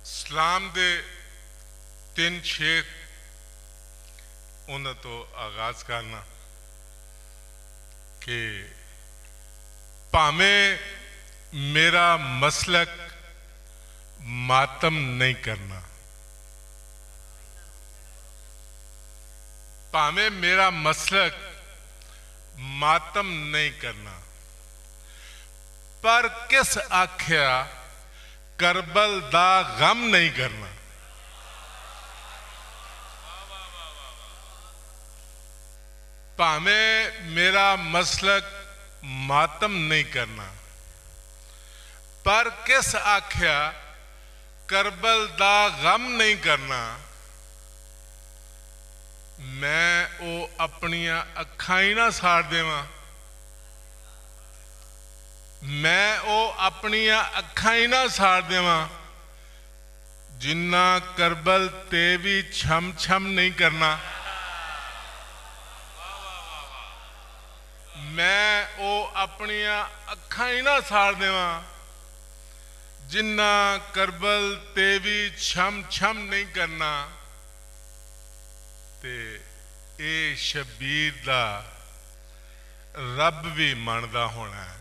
इस्लाम दे तीन शेर उन्हें तो आगाज करना कि भावें मेरा मसलक मातम नहीं करना, भावें मेरा मसलक मातम नहीं करना, पर किस आख्या करबल दा गम नहीं करना। भावें मेरा मसलक मातम नहीं करना, पर किस आख्या करबल दा गम नहीं करना। मैं वो अपनिया अखां ही ना साड़ देवां, मैं वो अपनिया अखां ही ना साड़ देवां जिन्ना करबल ते भी छम छम नहीं करना। मैं वो अपनिया अखां ही ना साड़ देवां जिन्ना करबल ते भी छम छम नहीं करना। ते ए शबीर दा रब भी मनदा होना है,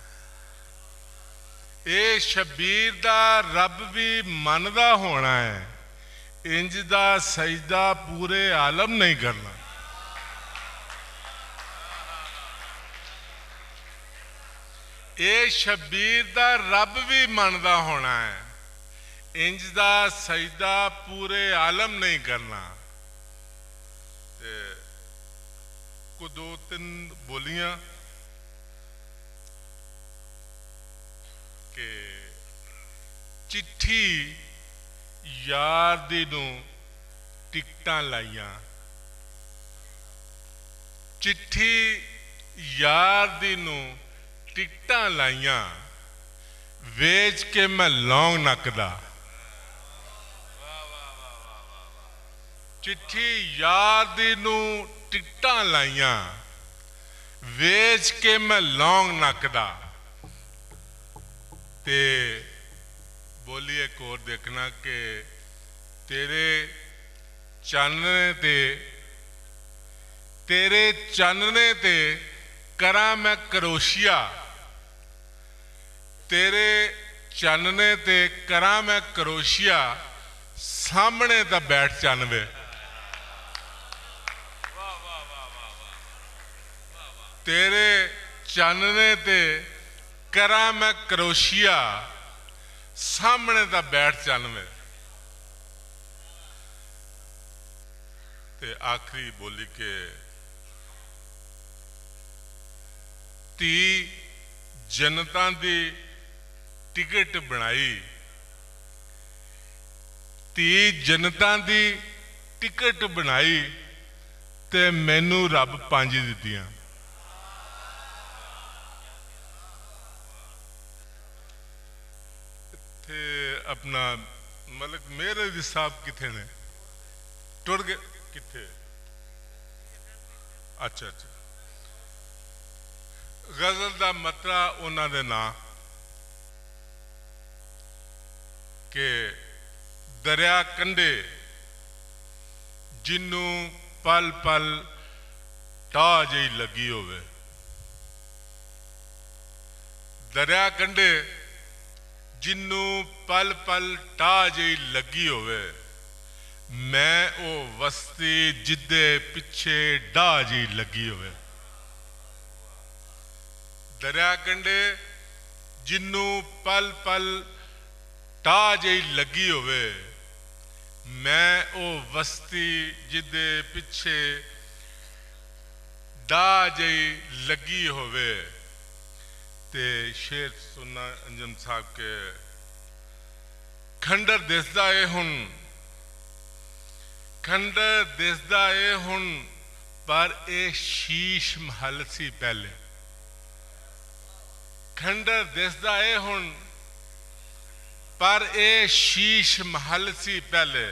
ए शबीर दा रब भी मनदा होना है। इंज दा सजदा पूरे आलम नहीं करना। ए शबीर दा रब भी मनदा होना है, इंज दा सजदा पूरे आलम नहीं करना। को दो तीन बोलियां कि चिट्ठी यार दी नूं टिकटां लाइयां, चिट्ठी यार दी नूं टिकटां लाइयां, वेच के मैं लौंग नकदा। चिट्ठी यार दी नूं टिकटां लाइयां, वेच के मैं लौंग नकदा। ते बोलिए एक और देखना कि तेरे चानने ते करा मैं करोशिया, तेरे चानने ते करा मैं करोशिया, सामने ता बैठ चानवे। तेरे चानने ते करा मैं करोशिया, सामने दा बैठ चानवे। ते आखिरी बोली के धी जनता दी टिकट बनाई, धी जनता दी टिकट बनाई ते मैनू रब 5 दित्तियां। अपना मलिक मेरे दी साहब किथे ने टुर गए किथे? अच्छा अच्छा, गजल दा मतरा उन्हां दे नां के दरिया कंढे जिन्नू पल पल टाह जी लगी होवे, दरिया कंढे जिन्नू पल पल टाह जी लगी होवे, मैं ओ वस्ती जिदे पिछे डाह जी लगी होवे। दरिया कंढे जिन्नू पल पल टाह जी लगी होवे, मैं ओ वस्ती जिदे पिछे डाह जी लगी होवे। ते शेर सुनना अंजम साहब के खंडर दिसदा ए हुण, खंडर दिसदा ए हुण, पर ए शीश महल सी पहले। खंडर दिसदा ए हुण, पर ए शीश महल सी पहले।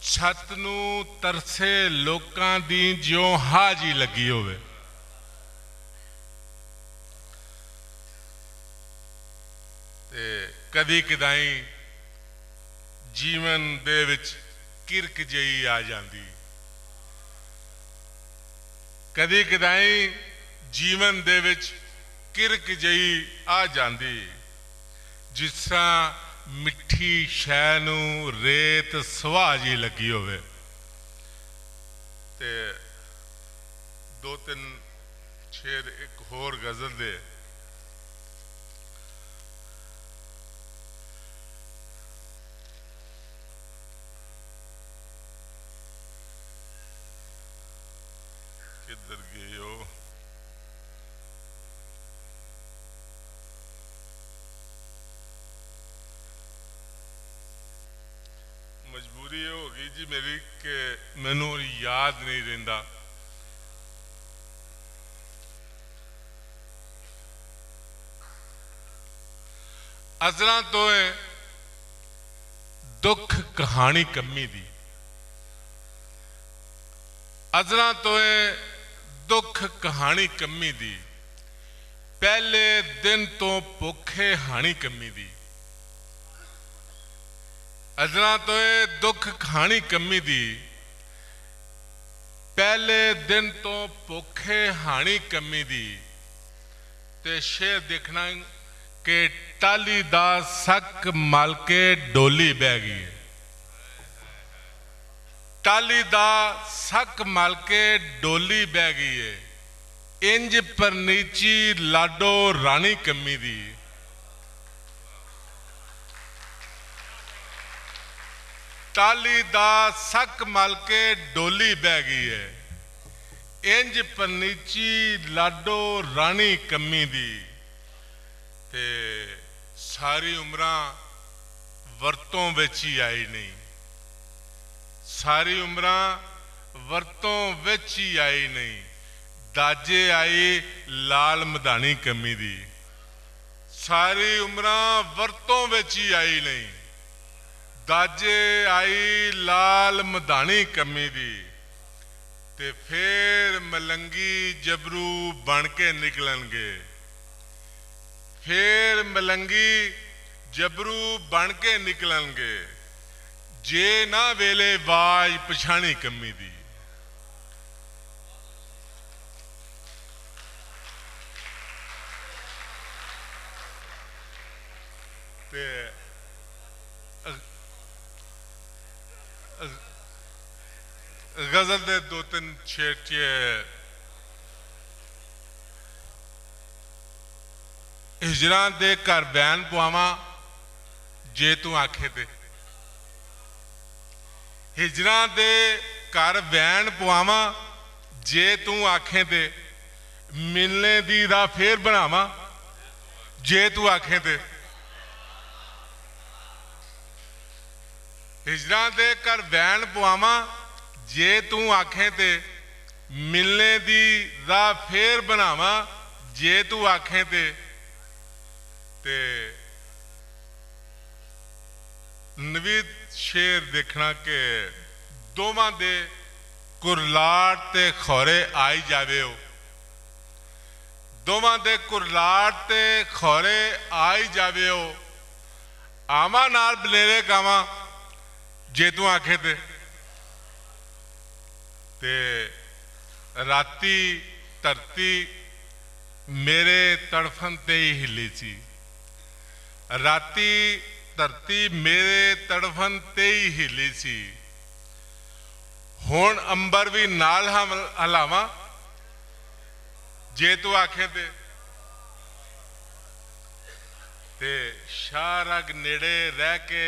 छत नू तरसे लोकां दी ज्यों हाजी लगी होवे। कदी कदाई जीवन दे विच किरक जही आ जाती। कदी कदाई जीवन दे विच किरक जही आ जाती, जिस तरह मिठी शै नूं रेत सुहा जी लगी होवे। ते दो तीन शेर एक होर गज़ल दे। किधर गए हो? मजबूरी होगी जी मेरी कि मैनू याद नहीं रहिंदा। अजरां तो है दुख कहानी कमी दी, अजरां तो है दुख कहानी कमी दी, पहले दिन तो भुखे हानी कमी दी। अजरां तो है दुख कहानी कमी दी, पहले दिन तो भुखे हानी कमी दी। ते शेर देखना कि टाली दा सक मल के डोली बह गई। टाली दा सक मल के डोली बह गई है, इंज परनीची लाडो रानी कमी दी। टाली दा सक मल के डोली बह गई है, इंज परनीची लाडो रानी कमी दी। ते सारी उम्रां वरतों विच ही आई नहीं, सारी उम्रां वरतों विच ही आई नहीं। दाजे आई लाल मधानी कमी दी, सारी उम्रां वरतों विच ही आई नहीं। दाजे आई लाल मधानी कमी दी। ते फिर मलंगी जबरू बन के निकलणगे, फिर मलंगी जबरू बन के निकलणगे, जे ना वेले वाज पछाणी कमी दी। ते गजल दे दो तीन शेर हिजरां दे घर बैन पवावां जे तू आखे ते। हिजरां दे घर बैन पवावां जे तू आखे ते, मिलने दी राह फेर बनावां जे तू आखे ते। हिजरां दे घर बैन पवावां जे तू आखे ते, मिलने दी राह फेर बनावां जे तू आखे ते। ते नवीद शेर देखना कि दोवां दे कुरलाट ते खौरे आई जावे हो, दोवां दे कुरलाट ते खौरे आई जावे हो। आवां नाल बनेरे गावां जे तू आखे ते राती धरती मेरे तड़फन ते ही हिली सी। राती धरती मेरे तड़फन ते ही हिली सी, हुण अंबर भी नाल हलावां जे तू आखे ते शाह रग नेड़े रह के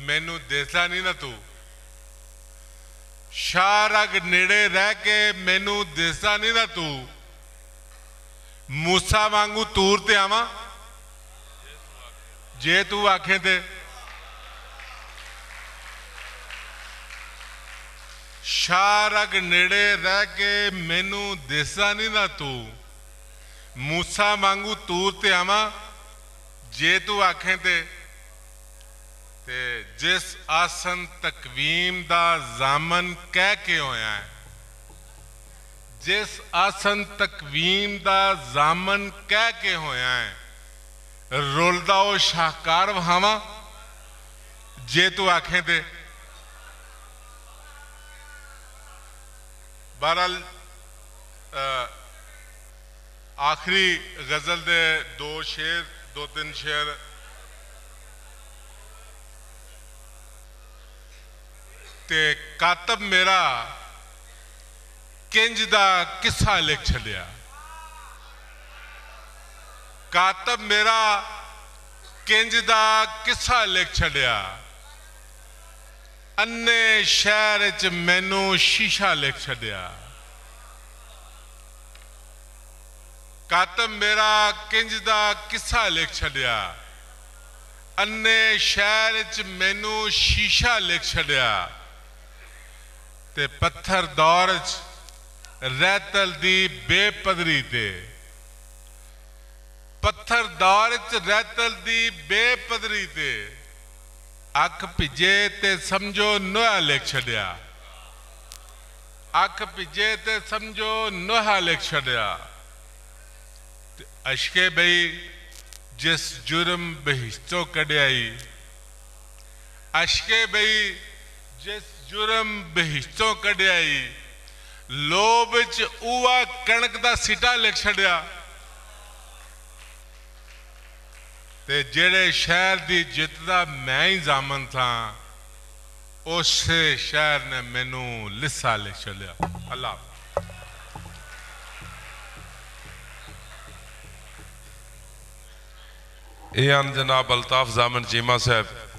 मैनू देसा नहीं ना तू। शाह रग नेड़े रह के मैनू देसा नहीं ना तू। मूसा वांगू तूर ते आवां जे तू आखे ते। शाह रग नेड़े रह के मैनू देसा नहीं ना तू। मूसा वांगू तूर ते आवां जे तू आखे ते। जिस आसन तकवीम दा जामन कह के होया है, जिस आसन तकवीम दा जामन कह के होया है, रुलदा ओ शाहकार वहावा जे तू आखें ते बहरहाल आखिरी गजल दे दो तीन शेर ते कातब मेरा किंज दा किस्सा लिख छड़िया। कातब मेरा किंज दा किस्सा लिख छड़िया। अन्ने शहर च मैनू शीशा लिख छड़िया। कातब मेरा किंज दा किस्सा लिख छड़िया। अन्ने शहर च मैनू शीशा लिख छड़िया। ते पत्थर दौर च रैतल दी बेपदरी ते पत्थर दौर च रैतल दी बेपदरी ते अख भिजे ते समझो नोहा लिख छड़िया। अख भिजे ते समझो नोहा लिख छड़िया। अशके बई जिस जुर्म बहिश्तो कढ़ियाई। अशके बई जिस जुर्म बहिश्तो कढ़ियाई। लोभ च उवा कणक दा सिटा लिख छड़िया। ते जेड़े शहर दी जित दा मैं ही जामन था उस शहर ने मैनू लिस्सा लिख छड़िया। अल्लाह। जनाब अल्ताफ जामन चीमा साहब